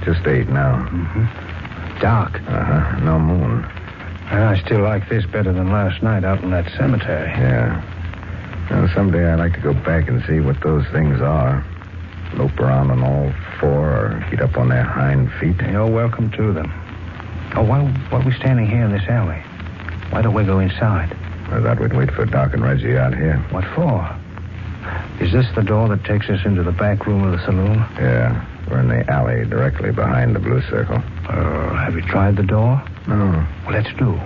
Just 8 now. Mm-hmm. Dark. Uh-huh. No moon. I still like this better than last night out in that cemetery. Yeah. Well, someday I'd like to go back and see what those things are. Lope around on all 4 or get up on their hind feet. You're welcome to them. Oh, why are we standing here in this alley? Why don't we go inside? I thought we'd wait for Doc and Reggie out here. What for? Is this the door that takes us into the back room of the saloon? Yeah. We're in the alley directly behind the blue circle. Have you tried the door? No. Well, let's do.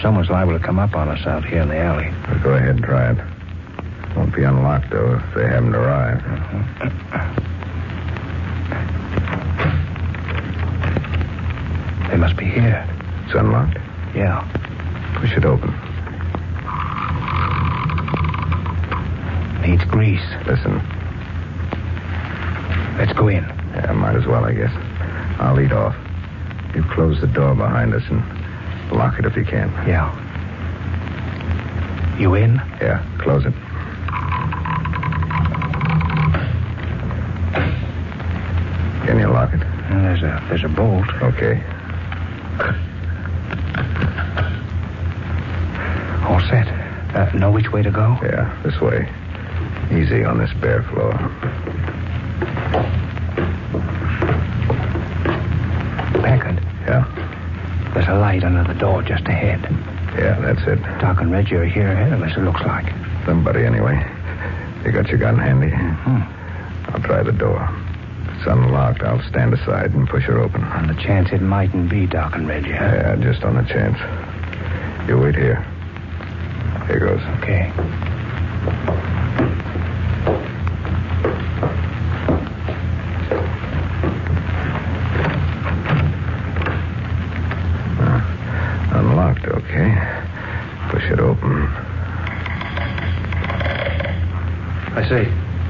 Someone's liable to come up on us out here in the alley. Well, go ahead and try it. Won't be unlocked, though, if they haven't arrived. They must be here. It's unlocked? Yeah. Push it open. Needs grease. Listen. Let's go in. Yeah, might as well, I guess. I'll lead off. You close the door behind us and lock it if you can. Yeah. You in? Yeah, close it. Can you lock it? There's a bolt. Okay. All set. Know which way to go? Yeah, this way. Easy on this bare floor. Packard. Yeah? There's a light under the door just ahead. Yeah, that's it. Doc and Reggie are here ahead of us, it looks like. Somebody, anyway. You got your gun handy? Mm-hmm. I'll try the door. If it's unlocked, I'll stand aside and push her open. On the chance it mightn't be Doc and Reggie, huh? Yeah, just on the chance. You wait here. Here goes. Okay. Unlocked, okay. Push it open. I say,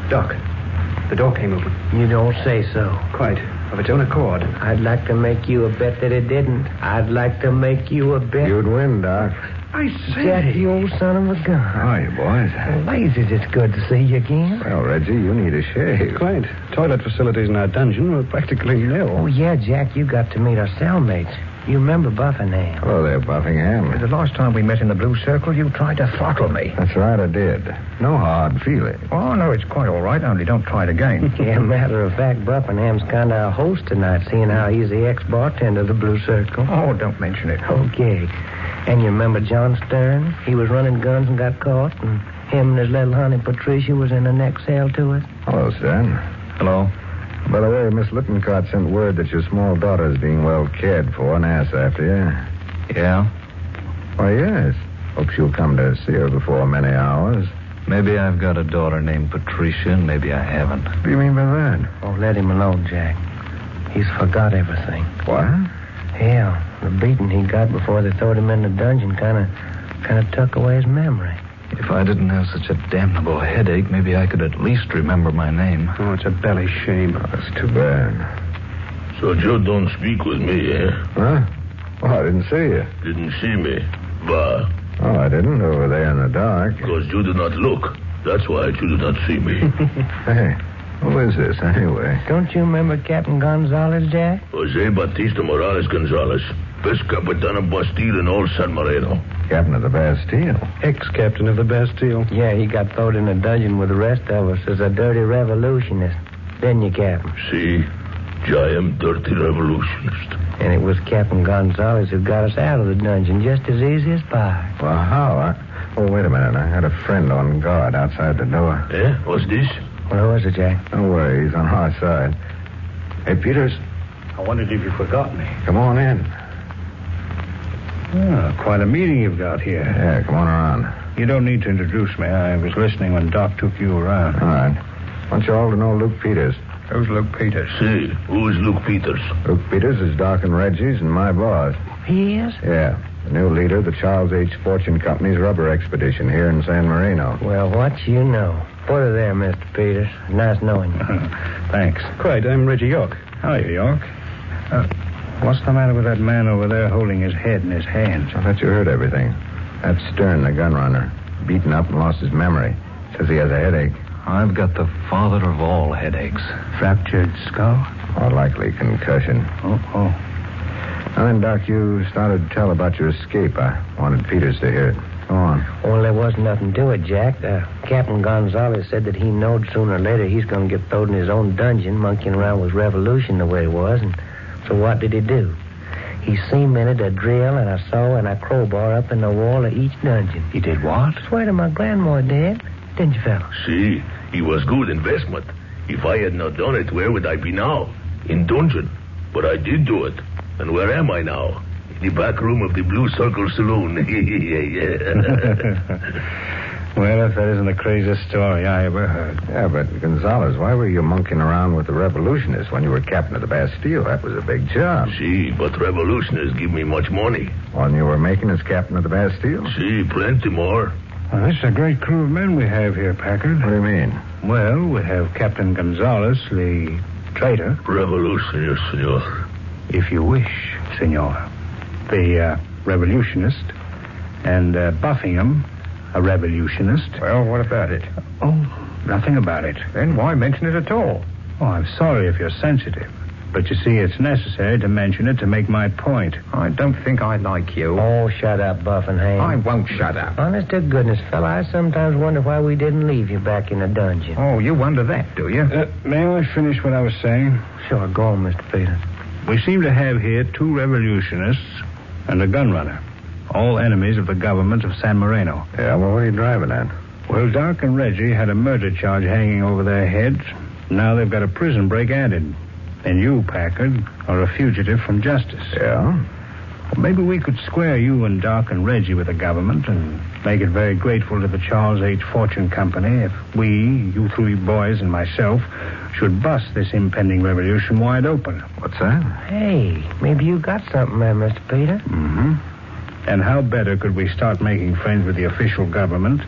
Doc, the door came open. You don't say so. Quite. Of its own accord. I'd like to make you a bet that it didn't. I'd like to make you a bet. You'd win, Doc. I say. Jack, you old son of a gun. How are you, boys? Blazes, it's good to see you again. Well, Reggie, you need a shave. Quite. Toilet facilities in our dungeon were practically nil. Oh, yeah, Jack, you got to meet our cellmates. You remember Buffington? Hello there, Buffington. The last time we met in the blue circle, you tried to throttle me. That's right, I did. No hard feeling. Oh, no, it's quite all right, only don't try it again. Yeah, matter of fact, Buffingham's kind of a host tonight, seeing how he's the ex-bartender of the blue circle. Oh, don't mention it. Okay. And you remember John Stern? He was running guns and got caught, and him and his little honey Patricia was in the next cell to it. Hello, Stan. Hello. By the way, Miss Lippincott sent word that your small daughter is being well cared for and asked after you. Yeah? Why, yes. Hope she'll come to see her before many hours. Maybe I've got a daughter named Patricia, and maybe I haven't. What do you mean by that? Oh, let him alone, Jack. He's forgot everything. What? Yeah, the beating he got before they throwed him in the dungeon kind of took away his memory. If I didn't have such a damnable headache, maybe I could at least remember my name. Oh, it's a belly shame. Oh, that's too bad. So you don't speak with me, eh? Huh? Oh, I didn't see you. Didn't see me. Bah. Oh, I didn't. Over there in the dark. Because you did not look. That's why you did not see me. Hey, who is this, anyway? Don't you remember Captain Gonzalez, Jack? Jose Batista Morales Gonzalez. Best Capitan of Bastille in all San Marino. Captain of the Bastille. Ex-captain of the Bastille. Yeah, he got thrown in a dungeon with the rest of us as a dirty revolutionist. Didn't you, Captain? See? I am dirty revolutionist. And it was Captain Gonzalez who got us out of the dungeon just as easy as pie. Well, how? Oh, wait a minute. I had a friend on guard outside the door. Eh? What's this? Well, who was it, Jack? Don't worry. He's on our side. Hey, Peters. I wondered if you forgot me. Come on in. Oh, quite a meeting you've got here. Yeah, come on around. You don't need to introduce me. I was listening when Doc took you around. All right. Want you all to know Luke Peters. Who's Luke Peters? See, who is Luke Peters? Luke Peters is Doc and Reggie's and my boss. He is? Yeah, the new leader of the Charles H. Fortune Company's rubber expedition here in San Marino. Well, what you know. Put her there, Mr. Peters. Nice knowing you. Thanks. Quite. I'm Reggie York. Hi, York. What's the matter with that man over there holding his head in his hands? I thought you heard everything. That's Stern, the gun runner. Beaten up and lost his memory. Says he has a headache. I've got the father of all headaches. Fractured skull? More likely concussion. Oh. And then, Doc, you started to tell about your escape. I wanted Peters to hear it. Go on. Well, there wasn't nothing to it, Jack. Captain Gonzalez said that he knowed sooner or later he's going to get thrown in his own dungeon, monkeying around with revolution the way it was. And so what did he do? He cemented a drill and a saw and a crowbar up in the wall of each dungeon. He did what? Swear to my grandma, Dad. Didn't you, fellas? See, he was good investment. If I had not done it, where would I be now? In dungeon. But I did do it. And where am I now? In the back room of the Blue Circle Saloon. Well, if that isn't the craziest story I ever heard. Yeah, but Gonzalez, why were you monkeying around with the revolutionists when you were captain of the Bastille? That was a big job. See, but revolutionists give me much money. One you were making as captain of the Bastille? See, plenty more. Well, this is a great crew of men we have here, Packard. What do you mean? Well, we have Captain Gonzalez, the traitor. Revolutionist, senor. If you wish, senor. The revolutionist. And Buffingham, a revolutionist. Well, what about it? Oh, nothing about it. Then why mention it at all? Oh, I'm sorry if you're sensitive. But you see, it's necessary to mention it to make my point. I don't think I like you. Oh, shut up, Buffington. I won't shut up. Honest to goodness, fella, I sometimes wonder why we didn't leave you back in the dungeon. Oh, you wonder that, do you? May I finish what I was saying? Sure, go on, Mr. Peters. We seem to have here 2 revolutionists and a gunrunner, all enemies of the government of San Marino. Yeah, well, what are you driving at? Well, Doc and Reggie had a murder charge hanging over their heads. Now they've got a prison break added. And you, Packard, are a fugitive from justice. Yeah? Well, maybe we could square you and Doc and Reggie with the government and make it very grateful to the Charles H. Fortune Company if we, you 3 boys and myself, should bust this impending revolution wide open. What's that? Hey, maybe you got something there, Mr. Peter. Mm-hmm. And how better could we start making friends with the official government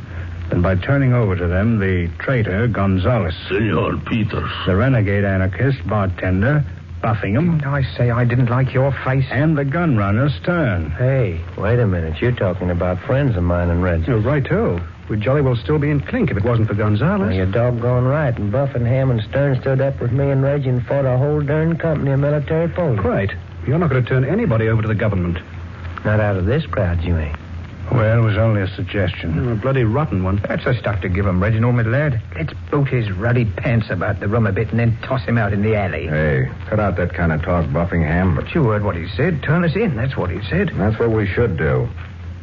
than by turning over to them the traitor Gonzalez, Senor Peters. the renegade anarchist bartender Buffingham, I say I didn't like your face. and the gunrunner Stern. Hey, wait a minute. You're talking about friends of mine and Reggie. You're right, too. We'd jolly well still be in clink if it wasn't for Gonzalez. Well, you're doggone right. And Buffington and Stern stood up with me and Reggie and fought a whole darn company of military police. Right. You're not going to turn anybody over to the government. Not out of this crowd, you ain't. Well, it was only a suggestion. A bloody rotten one. That's the stuff to give him, Reginald, my lad. Let's boot his ruddy pants about the room a bit and then toss him out in the alley. Hey, cut out that kind of talk, Buffington. But you heard what he said. Turn us in, that's what he said. That's what we should do.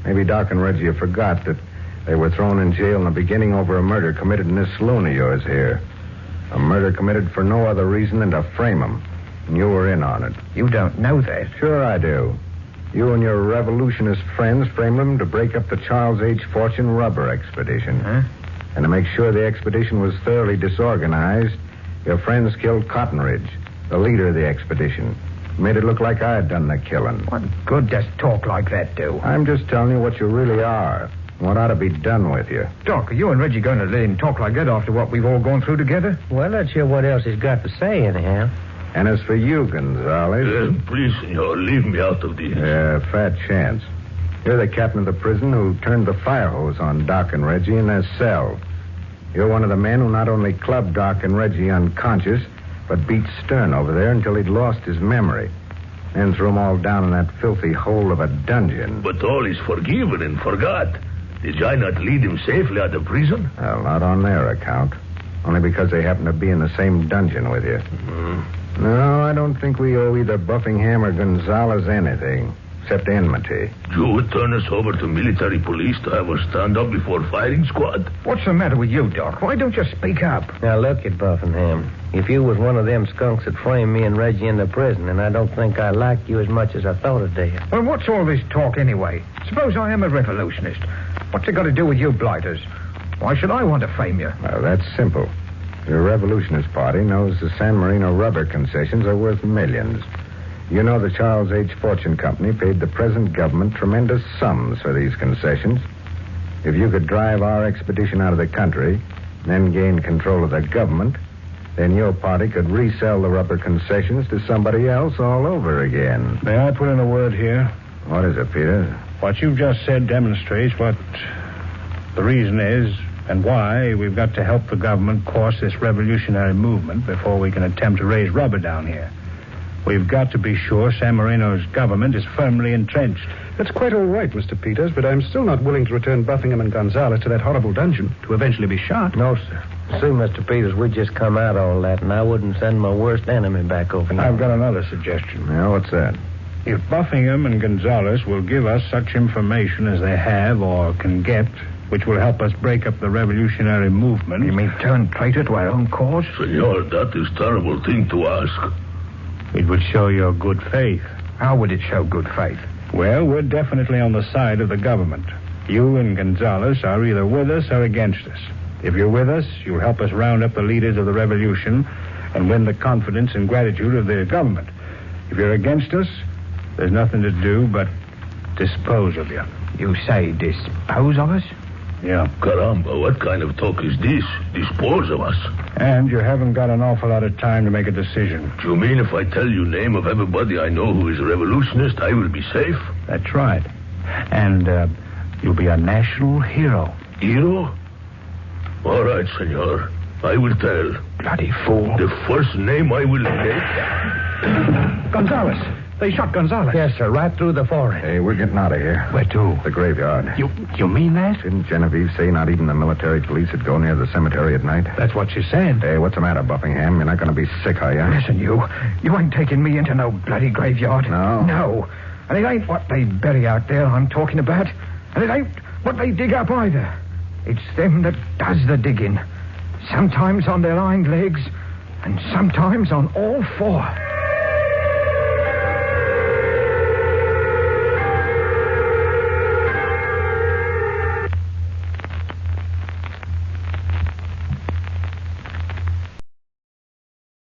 Maybe Doc and Reggie have forgot that they were thrown in jail in the beginning over a murder committed in this saloon of yours here. A murder committed for no other reason than to frame them. And you were in on it. You don't know that. Sure I do. You and your revolutionist friends framed them to break up the Charles H. Fortune rubber expedition. Huh? And to make sure the expedition was thoroughly disorganized, your friends killed Cotton Ridge, the leader of the expedition. Made it look like I had done the killing. What good does talk like that do? I'm just telling you what you really are. What ought to be done with you. Doc, are you and Reggie going to let him talk like that after what we've all gone through together? Well, let's hear what else he's got to say, anyhow. And as for you, Gonzalez... Please, senor, leave me out of this. Fat chance. You're the captain of the prison who turned the fire hose on Doc and Reggie in their cell. You're one of the men who not only clubbed Doc and Reggie unconscious, but beat Stern over there until he'd lost his memory. Then threw them all down in that filthy hole of a dungeon. But all is forgiven and forgot. Did I not lead him safely out of prison? Well, not on their account. Only because they happen to be in the same dungeon with you. Mm-hmm. No, I don't think we owe either Buffington or Gonzalez anything, except enmity. You would turn us over to military police to have us stand up before firing squad? What's the matter with you, Doc? Why don't you speak up? Now, look at Buffington. If you was one of them skunks that framed me and Reggie into prison, and I don't think I liked you as much as I thought I did. Well, what's all this talk anyway? Suppose I am a revolutionist. What's it got to do with you blighters? Why should I want to frame you? Well, that's simple. Your revolutionist party knows the San Marino rubber concessions are worth millions. You know the Charles H. Fortune Company paid the present government tremendous sums for these concessions. If you could drive our expedition out of the country, then gain control of the government, then your party could resell the rubber concessions to somebody else all over again. May I put in a word here? What is it, Peter? What you've just said demonstrates what the reason is and why we've got to help the government course this revolutionary movement before we can attempt to raise rubber down here. We've got to be sure San Marino's government is firmly entrenched. That's quite all right, Mr. Peters, but I'm still not willing to return Buffington and Gonzalez to that horrible dungeon to eventually be shot. No, sir. See, Mr. Peters, we just come out all that, and I wouldn't send my worst enemy back over now. I've got another suggestion. Yeah, what's that? If Buffington and Gonzalez will give us such information as they have or can get, which will help us break up the revolutionary movement... You mean turn traitor to our own cause? Senor, that is terrible thing to ask. It would show your good faith. How would it show good faith? Well, we're definitely on the side of the government. You and Gonzalez are either with us or against us. If you're with us, you'll help us round up the leaders of the revolution and win the confidence and gratitude of the government. If you're against us, there's nothing to do but dispose of you. You say dispose of us? Yeah. Caramba, what kind of talk is this? Dispose of us? And you haven't got an awful lot of time to make a decision. Do you mean if I tell you name of everybody I know who is a revolutionist, I will be safe? That's right. And you'll be a national hero. Hero? All right, senor. I will tell. Bloody fool. The first name I will take... Gonzalez. They shot Gonzalez. Yes, sir, right through the forehead. Hey, we're getting out of here. Where to? The graveyard. You mean that? Didn't Genevieve say not even the military police would go near the cemetery at night? That's what she said. Hey, what's the matter, Buffington? You're not going to be sick, are you? Listen, you ain't taking me into no bloody graveyard. No? No. And it ain't what they bury out there I'm talking about. And it ain't what they dig up either. It's them that does the digging. Sometimes on their hind legs, and sometimes on all four.